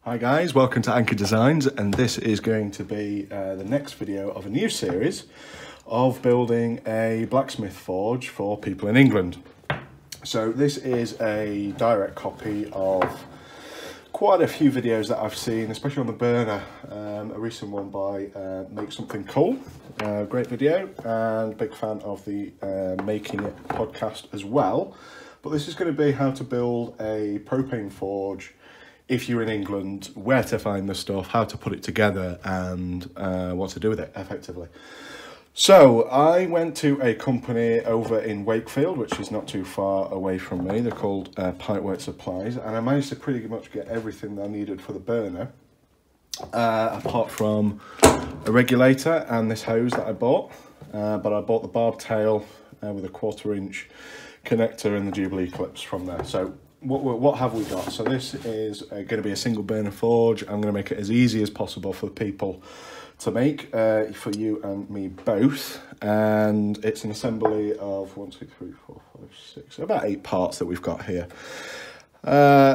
Hi guys, welcome to Anchor Designs, and this is going to be the next video of a new series of building a blacksmith forge for people in England. So this is a direct copy of quite a few videos that I've seen, especially on the burner. A recent one by Make Something Cool, great video, and big fan of the Making It podcast as well. But this is going to be how to build a propane forge if you're in England, where to find the stuff, how to put it together, and what to do with it effectively. So I went to a company over in Wakefield, which is not too far away from me. They're called Pipework Supplies, and I managed to pretty much get everything I needed for the burner, apart from a regulator and this hose that I bought. But I bought the barb tail with a 1/4 inch connector and the Jubilee clips from there. So what have we got? So this is going to be a single burner forge. I'm going to make it as easy as possible for people to make, for you and me both. And it's an assembly of 1, 2, 3, 4, 5, 6, about 8 parts that we've got here.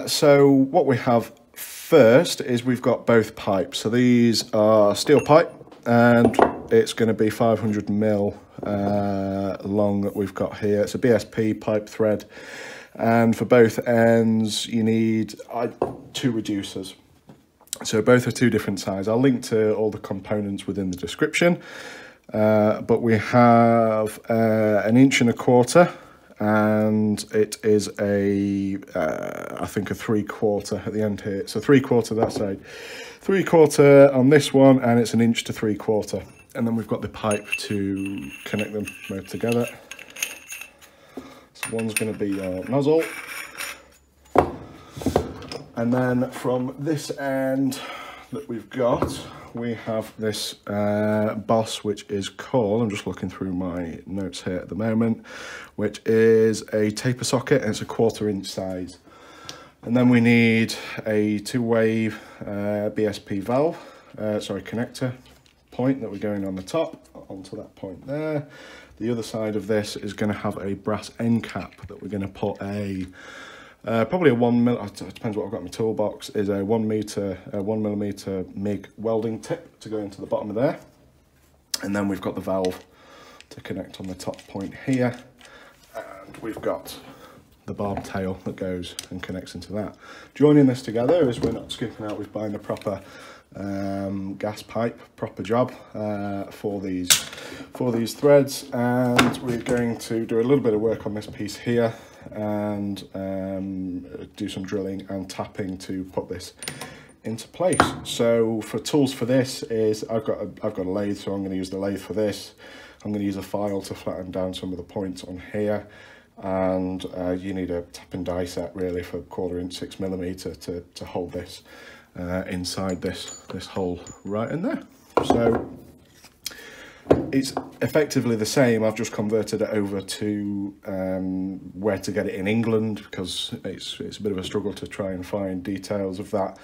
So what we have first is we've got both pipes. So these are steel pipe, and it's going to be 500 mil long that we've got here. It's a BSP pipe thread. And for both ends, you need 2 reducers. So both are 2 different sizes. I'll link to all the components within the description. But we have 1 1/4 inch, and it is I think a 3/4 at the end here. So 3/4 that side, 3/4 on this one, and it's 1 inch to 3/4. And then we've got the pipe to connect them both together. One's going to be your nozzle, and then from this end that we've got, we have this boss, which is called, I'm just looking through my notes here at the moment, which is a taper socket, and it's a 1/4 inch size. And then we need a 2-wave BSP valve, connector point that we're going on the top, onto that point there. The other side of this is going to have a brass end cap that we're going to put probably a 1 mil, it depends what I've got in my toolbox, is a 1 millimeter MIG welding tip to go into the bottom of there. And then we've got the valve to connect on the top point here. And we've got the barb tail that goes and connects into that. Joining this together is we're not skipping out with buying a proper gas pipe, proper job for these threads, and we're going to do a little bit of work on this piece here and do some drilling and tapping to put this into place. So for tools for this is I've got a lathe, so I'm going to use the lathe for this. I'm going to use a file to flatten down some of the points on here, and you need a tap and die set really for 1/4 inch 6 millimeter to hold this inside this hole right in there. So it's effectively the same. I've just converted it over to where to get it in England, because it's a bit of a struggle to try and find details of that,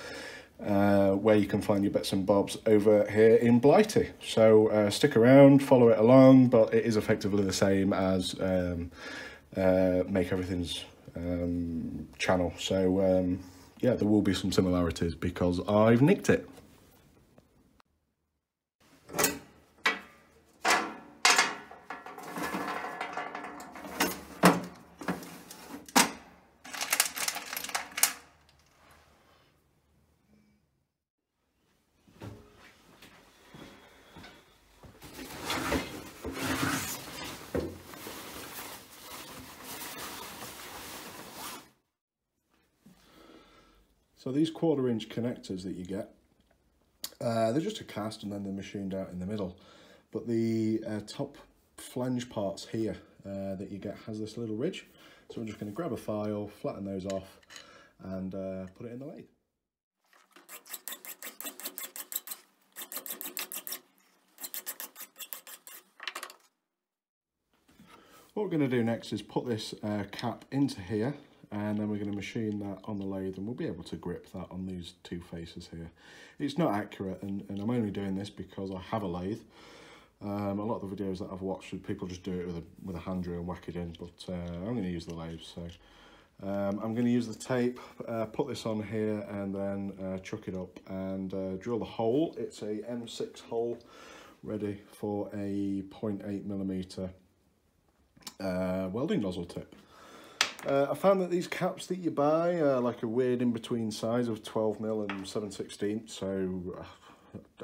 where you can find your bits and bobs over here in Blighty. So stick around, follow it along, but it is effectively the same as Make Everything's channel. So yeah, there will be some similarities because I've nicked it. So these 1/4 inch connectors that you get, they're just a cast and then they're machined out in the middle. But the top flange parts here that you get has this little ridge. So I'm just going to grab a file, flatten those off, and put it in the lathe. What we're going to do next is put this cap into here, and then we're going to machine that on the lathe, and we'll be able to grip that on these 2 faces here. It's not accurate, and I'm only doing this because I have a lathe. A lot of the videos that I've watched, people just do it with a hand drill and whack it in, but I'm going to use the lathe, so I'm going to use the tape, put this on here and then chuck it up and drill the hole. It's a M6 hole ready for a 0.8mm welding nozzle tip. I found that these caps that you buy are like a weird in-between size of 12mm and 7/16, so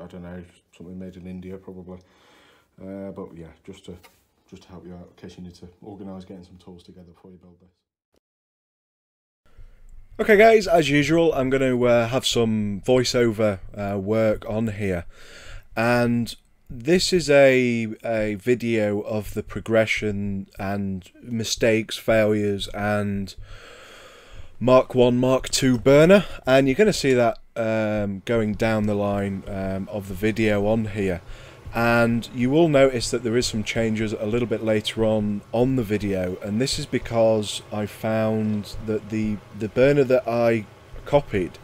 I don't know, something made in India probably. But yeah, just to help you out in case you need to organise getting some tools together before you build this. Okay guys, as usual, I'm going to have some voiceover work on here, and this is a video of the progression and mistakes, failures and Mark 1, Mark 2 burner, and you're going to see that going down the line of the video on here. And you will notice that there is some changes a little bit later on the video, and this is because I found that the burner that I copied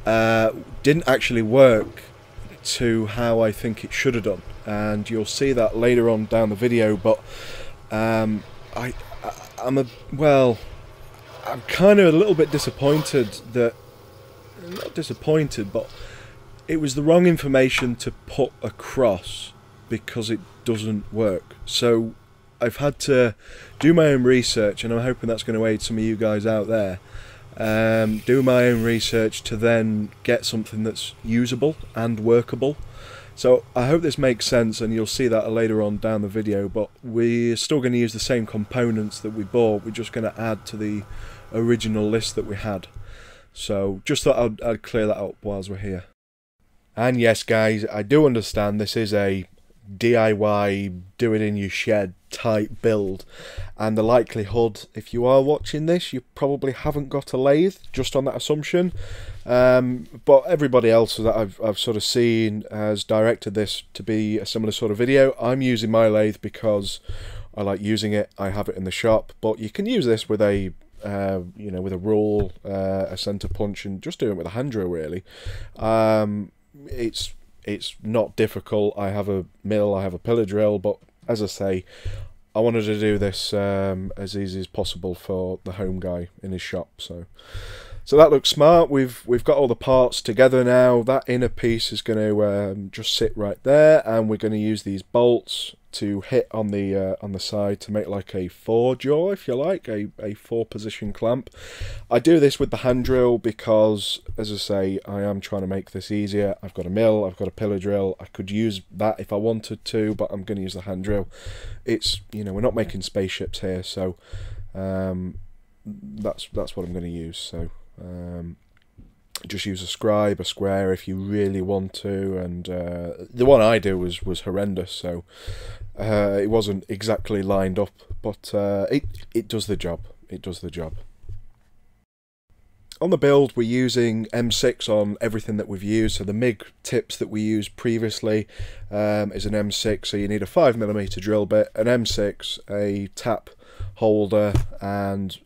didn't actually work to how I think it should have done, and you'll see that later on down the video. But I'm kind of a little bit disappointed that, not disappointed, but it was the wrong information to put across because it doesn't work. So I've had to do my own research, and I'm hoping that's going to aid some of you guys out there. Do my own research to then get something that's usable and workable. So I hope this makes sense, and you'll see that later on down the video. But we're still going to use the same components that we bought. We're just going to add to the original list that we had. So just thought I'd clear that up whilst we're here. And yes guys, I do understand this is a DIY, do it in your shed type build, and the likelihood, if you are watching this, you probably haven't got a lathe, just on that assumption. But everybody else that I've sort of seen has directed this to be a similar sort of video. I'm using my lathe because I like using it, I have it in the shop, but you can use this with a you know, with a rule, a center punch, and just do it with a hand drill really. It's not difficult. I have a mill, I have a pillar drill, but as I say, I wanted to do this as easy as possible for the home guy in his shop. So that looks smart. We've got all the parts together now. That inner piece is going to just sit right there, and we're going to use these bolts to hit on the side to make like a 4-jaw, if you like, a 4-position clamp. I do this with the hand drill because, as I say, I am trying to make this easier. I've got a mill, I've got a pillar drill. I could use that if I wanted to, but I'm going to use the hand drill. It's, you know, we're not making spaceships here, so that's what I'm going to use. So just use a scribe, a square if you really want to, and the one I do was horrendous, so it wasn't exactly lined up, but it does the job. It does the job. On the build, we're using M6 on everything that we've used. So the MIG tips that we used previously is an M6, so you need a 5mm drill bit, an M6, a tap holder, and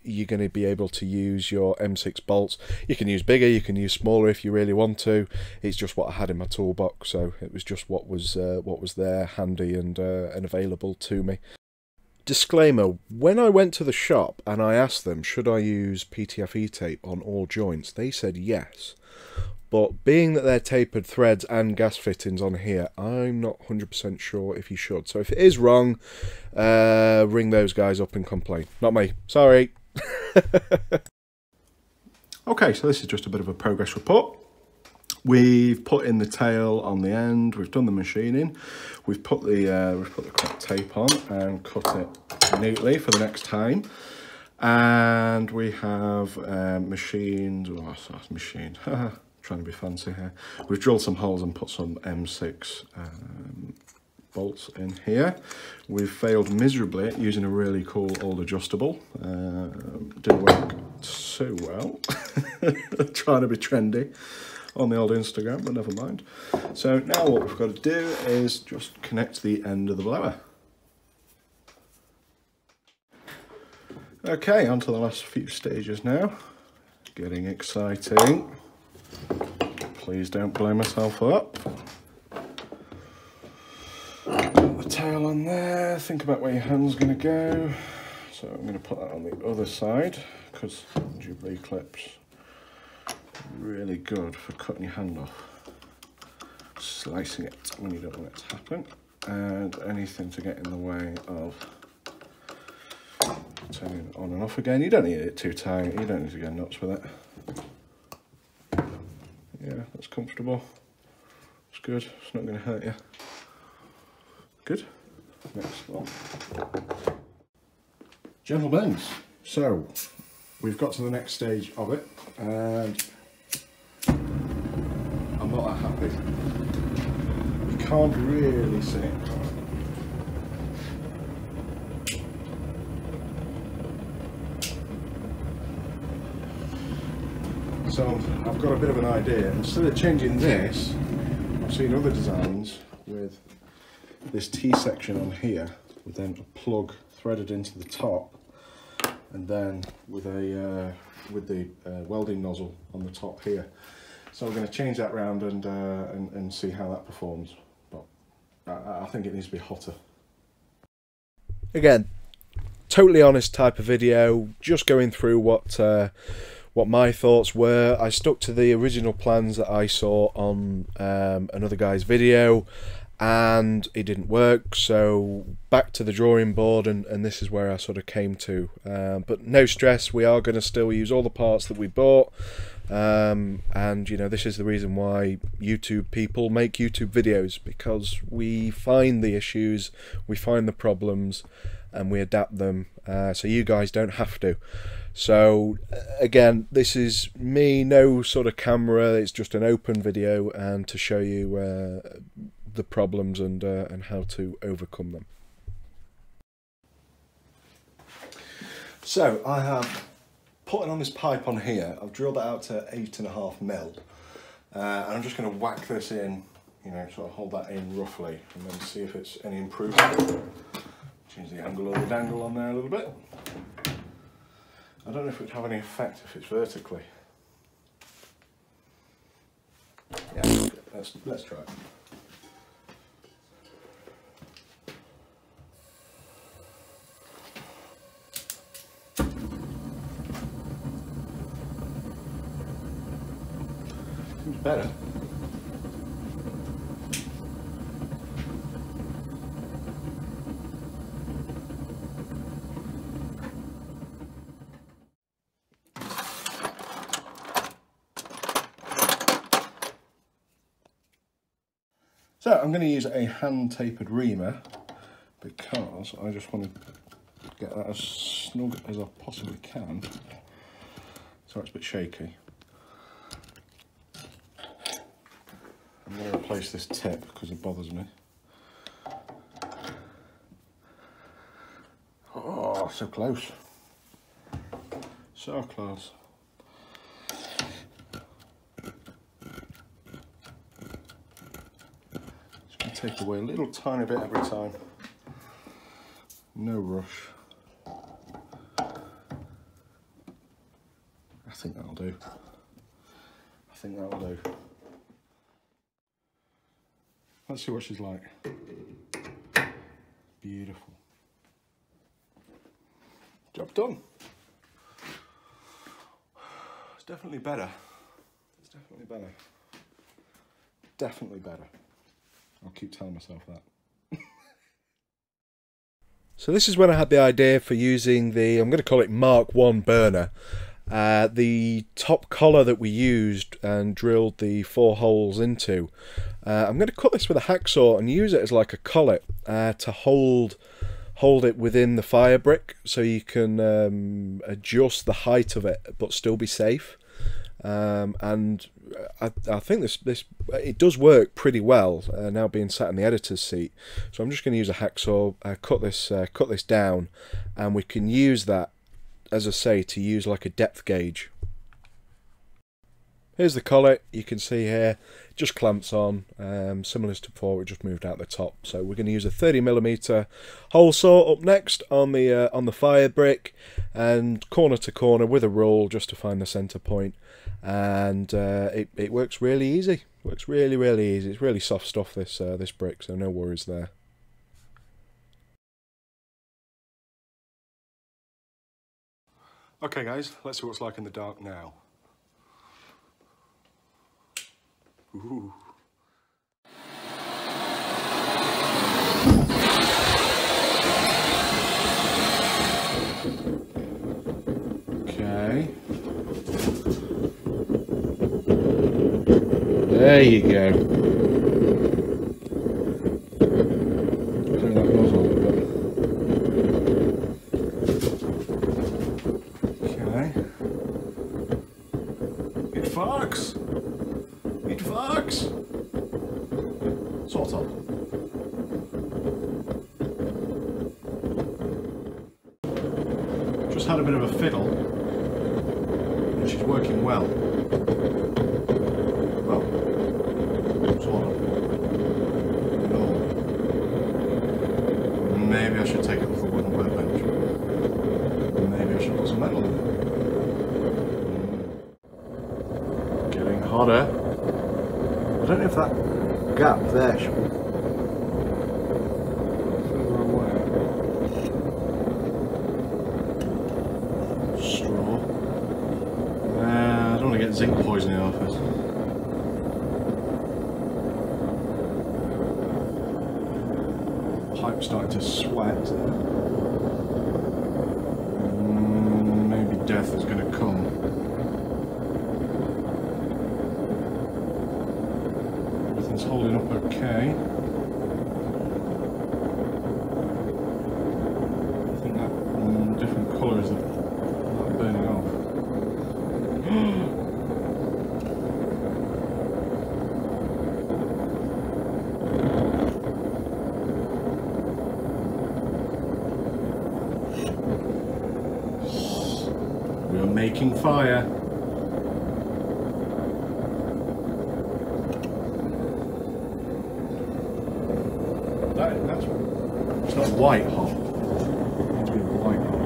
you're going to be able to use your M6 bolts. You can use bigger, you can use smaller if you really want to. It's just what I had in my toolbox, so it was just what was there, handy and available to me. Disclaimer, when I went to the shop and I asked them should I use PTFE tape on all joints, they said yes. But being that they're tapered threads and gas fittings on here, I'm not 100% sure if you should. So if it is wrong, ring those guys up and complain. Not me. Sorry. Okay, so this is just a bit of a progress report. We've put in the tail on the end. We've done the machining. We've put the correct tape on and cut it neatly for the next time. And we have machined. Oh, that's machined. Trying to be fancy here. We've drilled some holes and put some M6 bolts in here. We've failed miserably at using a really cool old adjustable. Didn't work so well. Trying to be trendy on the old Instagram, but never mind. So now what we've got to do is just connect the end of the blower. Okay, on to the last few stages now. Getting exciting. Please don't blow myself up. Put the tail on there. Think about where your hand's going to go. So I'm going to put that on the other side, because Jubilee clips are really good for cutting your hand off, slicing it when you don't want it to happen, and anything to get in the way of turning it on and off again. You don't need it too tight, you don't need to go nuts with it. Yeah, that's comfortable. It's good, it's not going to hurt you. Good. Next one. Gentle bends. So, we've got to the next stage of it, and I'm not that happy. You can't really see it. So, I've got a bit of an idea. Instead of changing this, I've seen other designs with this T-section on here, with then a plug threaded into the top, and then with a the welding nozzle on the top here. So we're going to change that round and see how that performs. But I think it needs to be hotter. Again, totally honest type of video, just going through what my thoughts were. I stuck to the original plans that I saw on another guy's video, and it didn't work, so back to the drawing board, and this is where I sort of came to. But no stress, we are going to still use all the parts that we bought, and you know, this is the reason why YouTube people make YouTube videos, because we find the issues, we find the problems, and we adapt them, so you guys don't have to. So again, this is me, no sort of camera, it's just an open video, and to show you the problems and how to overcome them. So I have putting on this pipe on here. I've drilled that out to 8.5 mil, and I'm just going to whack this in, you know, sort of hold that in roughly, and then see if it's any improvement. Change the angle of the dangle on there a little bit. I don't know if it would have any effect if it's vertically. Yeah, let's try it. Seems better. So I'm going to use a hand tapered reamer because I just want to get that as snug as I possibly can. So it's a bit shaky. I'm going to replace this tip because it bothers me. Oh, so close. So close. Take away a little tiny bit every time. No rush. I think that'll do. I think that'll do. Let's see what she's like. Beautiful. Job done. It's definitely better. It's definitely better. Definitely better. I'll keep telling myself that. So this is when I had the idea for using the, I'm going to call it Mark 1 burner. The top collar that we used and drilled the 4 holes into. I'm going to cut this with a hacksaw and use it as like a collet to hold it within the fire brick, so you can adjust the height of it but still be safe. And I think this it does work pretty well now being sat in the editor's seat. So I'm just going to use a hacksaw, cut this down, and we can use that, as I say, to use like a depth gauge. Here's the collet. You can see here, just clamps on, similar to before. We just moved out the top. So we're going to use a 30mm hole saw up next on the fire brick, and corner to corner with a rule just to find the center point. And it works really easy. Works really easy. It's really soft stuff, this brick, so no worries there. Okay guys, let's see what it's like in the dark now. Ooh. Okay. There you go. Clear that nozzle a little bit. Okay. It farks! It farks! Sort of. Just had a bit of a fiddle, and she's working well. Well, sort of. No. Maybe I should take it off the wooden workbench. Maybe I should put some metal in it. Getting hotter. I don't know if that gap there should be further away. Straw. I don't want to get zinc poisoning off it. Pipe starting to sweat. Maybe death is going to come. Everything's holding up okay. I think that different colours are not burning off. We're making fire. That's it's not white hot. It needs to be white hot.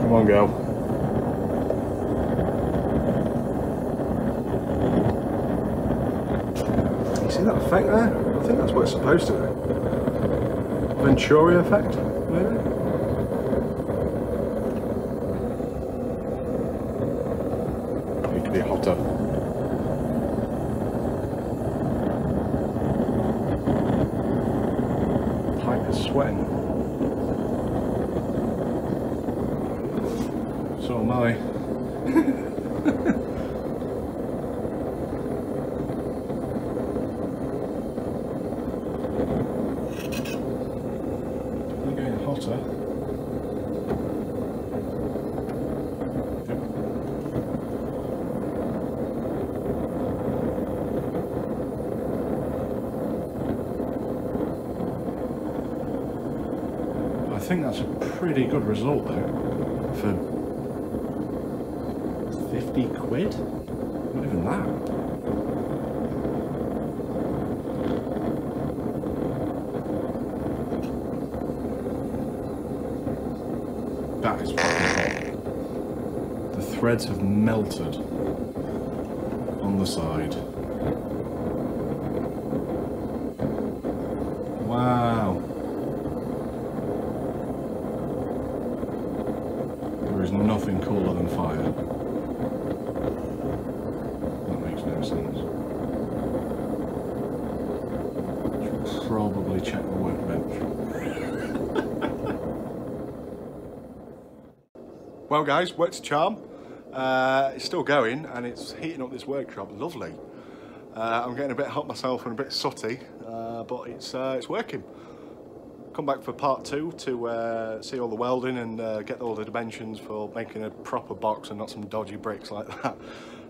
Come on, girl. You see that effect there? I think that's what it's supposed to do. Venturi effect, maybe? Need to be hotter. Pipe is sweating. So am I. Hotter. Yep. I think that's a pretty good result though for 50 quid? Not even that. That is fucking hot. The threads have melted on the side. Wow. There is nothing cooler than fire. That makes no sense. Should probably check the workbench. Well guys, worked a charm. It's still going and it's heating up this workshop. Lovely. I'm getting a bit hot myself and a bit sooty, but it's working. Come back for part 2 to see all the welding and get all the dimensions for making a proper box and not some dodgy bricks like that.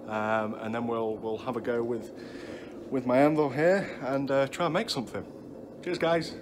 And then we'll have a go with my anvil here and try and make something. Cheers guys.